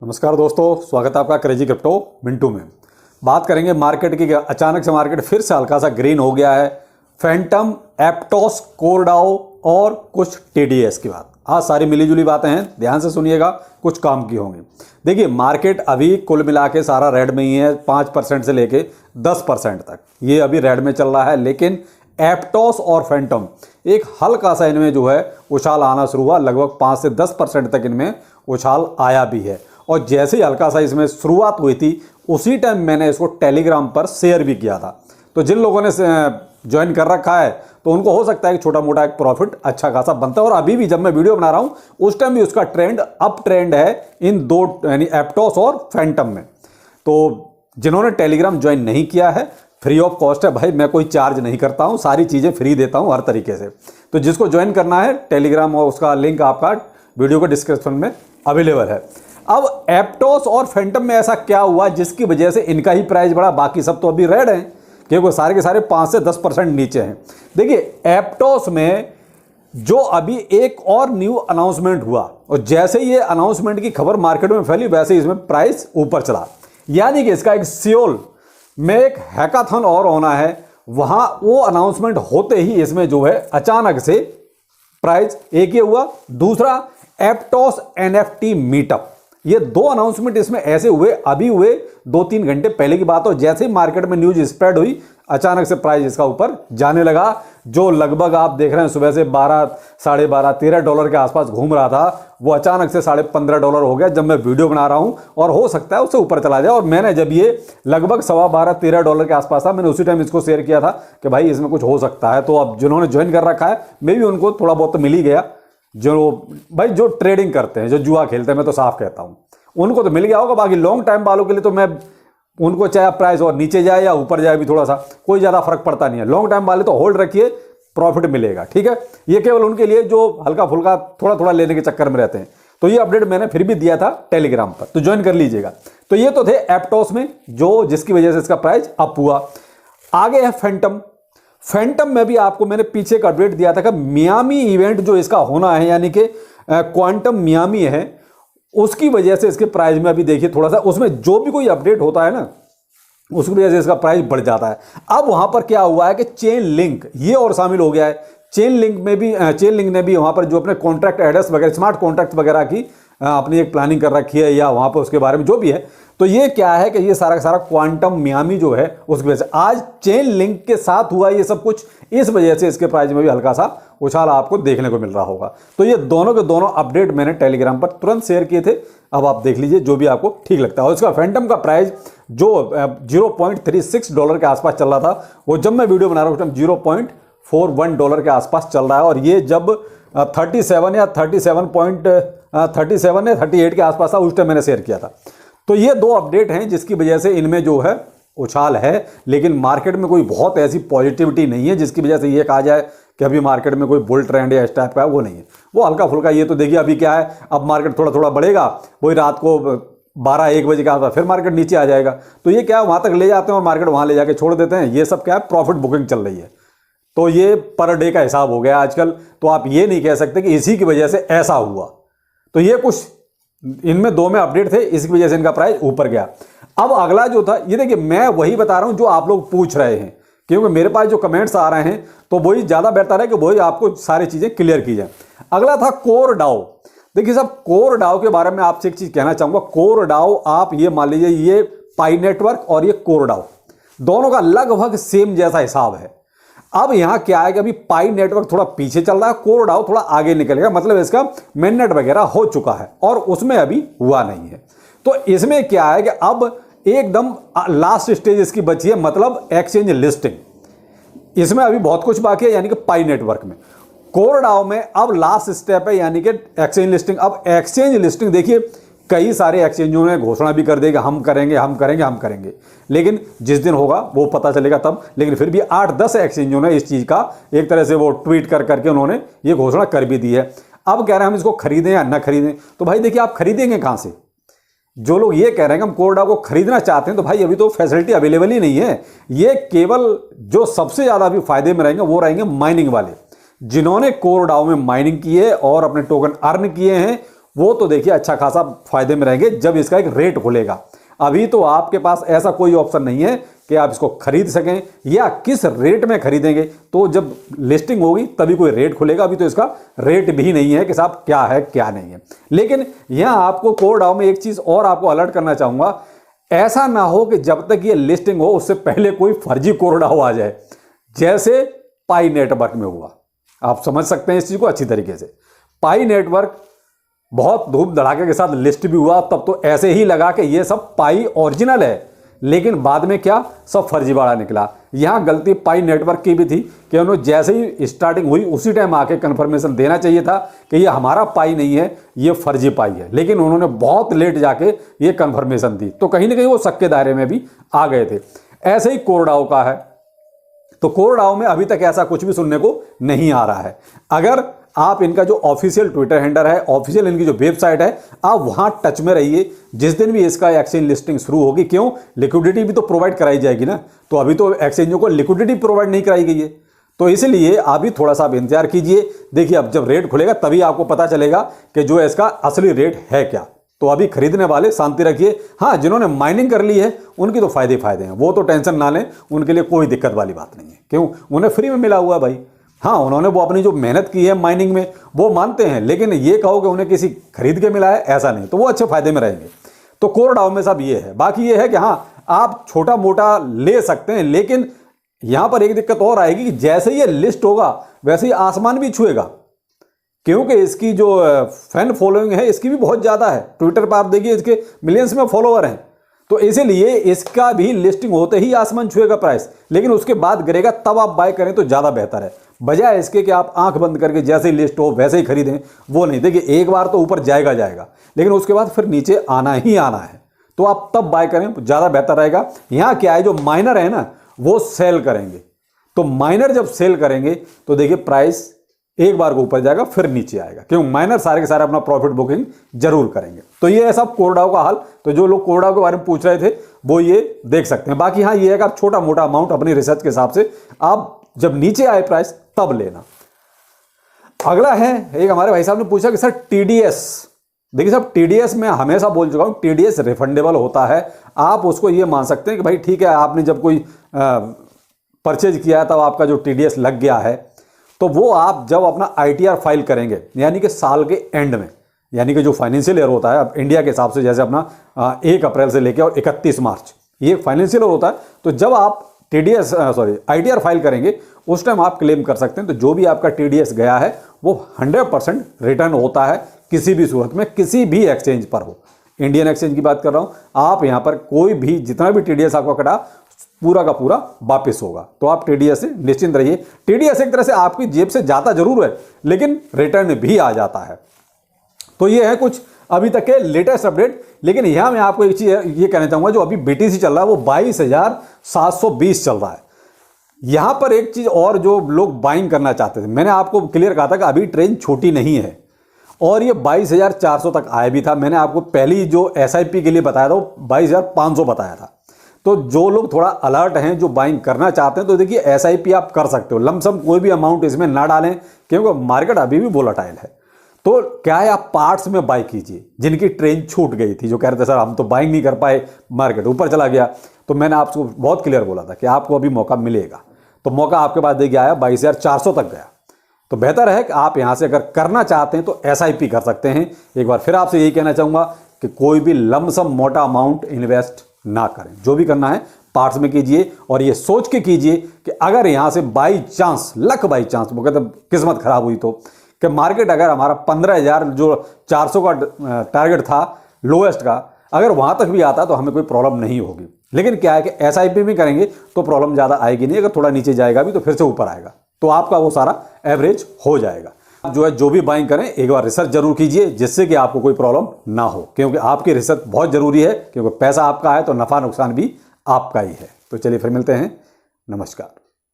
नमस्कार दोस्तों, स्वागत है आपका क्रेजी क्रिप्टो मिंटू में। बात करेंगे मार्केट की। अचानक से मार्केट फिर से हल्का सा ग्रीन हो गया है। फैंटम, एप्टोस, कोरडाओ और कुछ टीडीएस की बात। आज सारी मिलीजुली बातें हैं, ध्यान से सुनिएगा, कुछ काम की होंगी। देखिए, मार्केट अभी कुल मिला के सारा रेड में ही है। 5% से लेके 10% तक ये अभी रेड में चल रहा है। लेकिन एप्टोस और फैंटम एक हल्का सा इनमें जो है उछाल आना शुरू हुआ। लगभग 5 से 10% तक इनमें उछाल आया भी है। और जैसे ही हल्का सा इसमें शुरुआत हुई थी, उसी टाइम मैंने इसको टेलीग्राम पर शेयर भी किया था। तो जिन लोगों ने ज्वाइन कर रखा है तो उनको हो सकता है कि छोटा मोटा एक प्रॉफिट अच्छा खासा बनता है। और अभी भी जब मैं वीडियो बना रहा हूं उस टाइम भी उसका ट्रेंड अप ट्रेंड है इन दो, यानी एप्टोस और फैंटम में। तो जिन्होंने टेलीग्राम ज्वाइन नहीं किया है, फ्री ऑफ कॉस्ट है भाई, मैं कोई चार्ज नहीं करता हूं, सारी चीज़ें फ्री देता हूं हर तरीके से। तो जिसको ज्वाइन करना है टेलीग्राम, और उसका लिंक आपका वीडियो के डिस्क्रिप्शन में अवेलेबल है। अब एप्टोस और फैंटम में ऐसा क्या हुआ जिसकी वजह से इनका ही प्राइस बढ़ा? बाकी सब तो अभी रेड हैं, क्योंकि सारे के सारे 5 से 10% नीचे हैं। देखिए, एप्टोस में जो अभी एक और न्यू अनाउंसमेंट हुआ, और जैसे ये अनाउंसमेंट की खबर मार्केट में फैली, वैसे ही इसमें प्राइस ऊपर चला। यानी कि इसका एक सियोल में एक हैकाथन और होना है, वहां वो अनाउंसमेंट होते ही इसमें जो है अचानक से प्राइस एक ही हुआ। दूसरा, एप्टोस एनएफटी मीटअप, ये दो अनाउंसमेंट इसमें ऐसे हुए, अभी हुए 2-3 घंटे पहले की बात हो। जैसे ही मार्केट में न्यूज स्प्रेड हुई, अचानक से प्राइस इसका ऊपर जाने लगा। जो लगभग आप देख रहे हैं सुबह से 12, साढ़े 12, 13 डॉलर के आसपास घूम रहा था, वो अचानक से $15.5 हो गया जब मैं वीडियो बना रहा हूं। और हो सकता है उससे ऊपर चला जाए। और मैंने जब ये लगभग $12.25-13 के आसपास था, मैंने उसी टाइम इसको शेयर किया था कि भाई इसमें कुछ हो सकता है। तो अब जिन्होंने ज्वाइन कर रखा है, मे भी उनको थोड़ा बहुत तो मिल ही गया। जो ट्रेडिंग करते हैं, जो जुआ खेलते हैं, मैं तो साफ कहता हूं, उनको तो मिल गया होगा। बाकी लॉन्ग टाइम वालों के लिए तो मैं उनको चाहे प्राइस और नीचे जाए या ऊपर जाए भी थोड़ा सा कोई ज़्यादा फर्क पड़ता नहीं है। लॉन्ग टाइम वाले तो होल्ड रखिए, प्रॉफिट मिलेगा, ठीक है। ये केवल उनके लिए जो हल्का फुल्का थोड़ा थोड़ा लेने के चक्कर में रहते हैं। तो ये अपडेट मैंने फिर भी दिया था टेलीग्राम पर, तो ज्वाइन कर लीजिएगा। तो ये तो थे एप्टोस में, जो जिसकी वजह से इसका प्राइस अप हुआ। आगे है फैंटम। फैंटम में भी आपको मैंने पीछे का अपडेट दिया था कि मियामी इवेंट जो इसका होना है, यानी कि क्वांटम मियामी है, उसकी वजह से इसके प्राइस में अभी देखिए थोड़ा सा, उसमें जो भी कोई अपडेट होता है ना, उसकी वजह से इसका प्राइस बढ़ जाता है। अब वहां पर क्या हुआ है कि चेन लिंक ये और शामिल हो गया है। चेन लिंक ने भी वहां पर जो अपने कॉन्ट्रैक्ट एड्रेस वगैरह, स्मार्ट कॉन्ट्रैक्ट वगैरह की अपनी एक प्लानिंग कर रखी है, या वहां पर उसके बारे में जो भी है। तो ये क्या है कि ये सारा का सारा क्वांटम मियामी जो है उसकी वजह से आज चेन लिंक के साथ हुआ ये सब कुछ। इस वजह से इसके प्राइस में भी हल्का सा उछाल आपको देखने को मिल रहा होगा। तो ये दोनों के दोनों अपडेट मैंने टेलीग्राम पर तुरंत शेयर किए थे। अब आप देख लीजिए जो भी आपको ठीक लगता है। और इसका फैंटम का प्राइस जो $0.36 के आसपास चल रहा था, वो जब मैं वीडियो बना रहा हूँ उस टाइम $0.41 के आसपास चल रहा है। और ये जब 37 या 38 के आसपास था, उस टाइम मैंने शेयर किया था। तो ये दो अपडेट हैं जिसकी वजह से इनमें जो है उछाल है। लेकिन मार्केट में कोई बहुत ऐसी पॉजिटिविटी नहीं है जिसकी वजह से ये कहा जाए कि अभी मार्केट में कोई बुल ट्रेंड या इस टाइप का है, वो नहीं है। वो हल्का फुल्का, ये तो देखिए अभी क्या है, अब मार्केट थोड़ा थोड़ा बढ़ेगा, वही रात को 12-1 बजे के आसपास फिर मार्केट नीचे आ जाएगा। तो ये क्या है, वहां तक ले जाते हैं और मार्केट वहां ले जाके छोड़ देते हैं। ये सब क्या है, प्रॉफिट बुकिंग चल रही है। तो ये पर डे का हिसाब हो गया आजकल। तो आप ये नहीं कह सकते कि इसी की वजह से ऐसा हुआ। तो ये कुछ इनमें दो में अपडेट थे, इसकी वजह से इनका प्राइस ऊपर गया। अब अगला जो था, ये देखिए मैं वही बता रहा हूं जो आप लोग पूछ रहे हैं, क्योंकि मेरे पास जो कमेंट्स आ रहे हैं तो वही ज्यादा बेहतर है कि वही आपको सारी चीजें क्लियर की जाए। अगला था कोरडाओ। देखिए साहब, कोरडाओ के बारे में आपसे एक चीज कहना चाहूंगा। कोरडाओ आप ये मान लीजिए, ये पाई नेटवर्क और ये कोरडाओ दोनों का लगभग सेम जैसा हिसाब है। अब यहां क्या है कि अभी पाई नेटवर्क थोड़ा पीछे चल रहा है, कोरडाओ थोड़ा आगे निकलेगा। मतलब इसका मेननेट वगैरह हो चुका है और उसमें अभी हुआ नहीं है। तो इसमें क्या है कि अब एकदम लास्ट स्टेज इसकी बची है, मतलब एक्सचेंज लिस्टिंग। इसमें अभी बहुत कुछ बाकी है, यानी कि पाई नेटवर्क में। कोरडाओ में अब लास्ट स्टेप है, यानी कि एक्सचेंज लिस्टिंग। अब एक्सचेंज लिस्टिंग देखिए, कई सारे एक्सचेंजों ने घोषणा भी कर देगा, हम करेंगे हम करेंगे हम करेंगे। लेकिन जिस दिन होगा वो पता चलेगा तब। लेकिन फिर भी 8-10 एक्सचेंजों ने इस चीज का एक तरह से वो ट्वीट कर करके उन्होंने ये घोषणा कर भी दी है। अब कह रहे हैं हम इसको खरीदें या ना खरीदें। तो भाई देखिए, आप खरीदेंगे कहां से? जो लोग ये कह रहे हैं कि हम कोरडाओ को खरीदना चाहते हैं, तो भाई अभी तो फैसिलिटी अवेलेबल ही नहीं है। ये केवल जो सबसे ज्यादा अभी फायदे में रहेंगे वो रहेंगे माइनिंग वाले, जिन्होंने कोरडाओ में माइनिंग की है और अपने टोकन अर्न किए हैं। वो तो देखिए अच्छा खासा फायदे में रहेंगे जब इसका एक रेट खुलेगा। अभी तो आपके पास ऐसा कोई ऑप्शन नहीं है कि आप इसको खरीद सकें या किस रेट में खरीदेंगे, तो जब लिस्टिंग होगी तभी कोई रेट खुलेगा। अभी तो इसका रेट भी नहीं है कि साहब क्या है क्या नहीं है। लेकिन यहां आपको कोरडाओ में एक चीज और आपको अलर्ट करना चाहूंगा, ऐसा ना हो कि जब तक ये लिस्टिंग हो उससे पहले कोई फर्जी कोरडाओ आ जाए, जैसे पाई नेटवर्क में हुआ। आप समझ सकते हैं इस चीज को अच्छी तरीके से। पाई नेटवर्क बहुत धूम धड़ाके के साथ लिस्ट भी हुआ, तब तो ऐसे ही लगा कि ये सब पाई ओरिजिनल है, लेकिन बाद में क्या सब फर्जीवाड़ा निकला। यहां गलती पाई नेटवर्क की भी थी कि उन्होंने जैसे ही स्टार्टिंग हुई उसी टाइम आके कंफर्मेशन देना चाहिए था कि ये हमारा पाई नहीं है, ये फर्जी पाई है, लेकिन उन्होंने बहुत लेट जाके ये कंफर्मेशन दी, तो कहीं ना कहीं वो शक के दायरे में भी आ गए थे। ऐसे ही कोरडाओ का है, तो कोरडाओ में अभी तक ऐसा कुछ भी सुनने को नहीं आ रहा है। अगर आप इनका जो ऑफिशियल ट्विटर हैंडल है, ऑफिशियल इनकी जो वेबसाइट है, आप वहां टच में रहिए। जिस दिन भी इसका एक्सचेंज लिस्टिंग शुरू होगी, क्यों, लिक्विडिटी भी तो प्रोवाइड कराई जाएगी ना, तो अभी तो एक्सचेंजों को लिक्विडिटी प्रोवाइड नहीं कराई गई है, तो इसलिए अभी थोड़ा सा आप इंतजार कीजिए। देखिए अब जब रेट खुलेगा तभी आपको पता चलेगा कि जो इसका असली रेट है क्या। तो अभी खरीदने वाले शांति रखिए। हाँ, जिन्होंने माइनिंग कर ली है उनकी तो फायदे हैं, वो तो टेंशन ना लें, उनके लिए कोई दिक्कत वाली बात नहीं है। क्यों, उन्हें फ्री में मिला हुआ है भाई। हाँ, उन्होंने वो अपनी जो मेहनत की है माइनिंग में वो मानते हैं, लेकिन ये कहो कि उन्हें किसी खरीद के मिला है, ऐसा नहीं, तो वो अच्छे फायदे में रहेंगे। तो कोरडाओ में सब ये है। बाकी ये है कि हाँ, आप छोटा मोटा ले सकते हैं, लेकिन यहां पर एक दिक्कत और आएगी कि जैसे ये लिस्ट होगा वैसे ही आसमान भी छुएगा, क्योंकि इसकी जो फैन फॉलोइंग है इसकी भी बहुत ज़्यादा है। ट्विटर पर आप देखिए इसके मिलियंस में फॉलोअर हैं, तो इसीलिए इसका भी लिस्टिंग होते ही आसमान छुएगा प्राइस, लेकिन उसके बाद गिरेगा, तब आप बाय करें तो ज़्यादा बेहतर है, बजाय इसके कि आप आंख बंद करके जैसे ही लिस्ट हो वैसे ही खरीदें। वो नहीं, देखिए एक बार तो ऊपर जाएगा, लेकिन उसके बाद फिर नीचे आना ही आना है, तो आप तब बाय करें, ज़्यादा बेहतर रहेगा। यहाँ क्या है, जो माइनर है ना वो सेल करेंगे, तो माइनर जब सेल करेंगे तो देखिए प्राइस एक बार को ऊपर जाएगा फिर नीचे आएगा, क्यों, माइनर सारे के सारे अपना प्रॉफिट बुकिंग जरूर करेंगे। तो ये है सब कोरडाओ का हाल। तो जो लोग कोरडाओ के बारे में पूछ रहे थे वो ये देख सकते हैं। बाकी हाँ, ये है कि आप छोटा मोटा अमाउंट अपनी रिसर्च के हिसाब से आप जब नीचे आए प्राइस तब लेना। अगला है, एक हमारे भाई साहब ने पूछा कि सर टीडीएस, देखिए साहब टीडीएस में हमेशा बोल चुका हूं, टीडीएस रिफंडेबल होता है। आप उसको ये मान सकते हैं कि भाई ठीक है, आपने जब कोई परचेज किया तब आपका जो टीडीएस लग गया है, तो वो आप जब अपना आईटीआर फाइल करेंगे, यानी कि साल के एंड में, यानी कि जो फाइनेंशियल ईयर होता है अब इंडिया के हिसाब से, जैसे अपना 1 अप्रैल से लेकर और 31 मार्च ये फाइनेंशियल ईयर होता है, तो जब आप टीडीएस आईटीआर फाइल करेंगे उस टाइम आप क्लेम कर सकते हैं। तो जो भी आपका टीडीएस गया है वो 100% रिटर्न होता है, किसी भी सूरत में, किसी भी एक्सचेंज पर हो। इंडियन एक्सचेंज की बात कर रहा हूं, आप यहां पर कोई भी जितना भी टीडीएस आपका कटा पूरा का पूरा वापस होगा, तो आप टीडीएस से निश्चिंत रहिए। टीडीएस एक तरह से आपकी जेब से जाता जरूर है, लेकिन रिटर्न भी आ जाता है। तो ये है कुछ अभी तक के लेटेस्ट अपडेट। लेकिन यहां मैं आपको एक चीज ये कहना चाहूंगा, जो अभी बीटीसी चल रहा है वो 22,720 चल रहा है। यहां पर एक चीज और, जो लोग बाइंग करना चाहते थे, मैंने आपको क्लियर कहा था कि अभी ट्रेन छोटी नहीं है, और ये 22,400 तक आया भी था। मैंने आपको पहली जो एसआईपी के लिए बताया था वो 22,500 बताया था। तो जो लोग थोड़ा अलर्ट हैं, जो बाइंग करना चाहते हैं, तो देखिए एसआईपी आप कर सकते हो, लमसम कोई भी अमाउंट इसमें ना डालें, क्योंकि मार्केट अभी भी वोलेटाइल है। तो क्या है, आप पार्ट्स में बाई कीजिए, जिनकी ट्रेन छूट गई थी, जो कह रहे थे सर हम तो बाइंग नहीं कर पाए, मार्केट ऊपर चला गया, तो मैंने आपको बहुत क्लियर बोला था कि आपको अभी मौका मिलेगा। तो मौका आपके पास देखिए आया, 22,400 तक गया। तो बेहतर है कि आप यहां से अगर करना चाहते हैं तो एसआईपी कर सकते हैं। एक बार फिर आपसे यही कहना चाहूंगा कि कोई भी लमसम मोटा अमाउंट इन्वेस्ट ना करें, जो भी करना है पार्ट्स में कीजिए, और ये सोच के कीजिए कि अगर यहां से by chance, luck by chance, वो कहते किस्मत खराब हुई तो, कि मार्केट अगर हमारा 15,000 जो 400 का टारगेट था लोएस्ट का, अगर वहां तक भी आता तो हमें कोई प्रॉब्लम नहीं होगी। लेकिन क्या है कि एसआईपी में करेंगे तो प्रॉब्लम ज्यादा आएगी नहीं, अगर थोड़ा नीचे जाएगा भी तो फिर से ऊपर आएगा, तो आपका वो सारा एवरेज हो जाएगा। जो है, जो भी बाइंग करें एक बार रिसर्च जरूर कीजिए, जिससे कि आपको कोई प्रॉब्लम ना हो, क्योंकि आपकी रिसर्च बहुत जरूरी है, क्योंकि पैसा आपका है तो नफा नुकसान भी आपका ही है। तो चलिए फिर मिलते हैं, नमस्कार।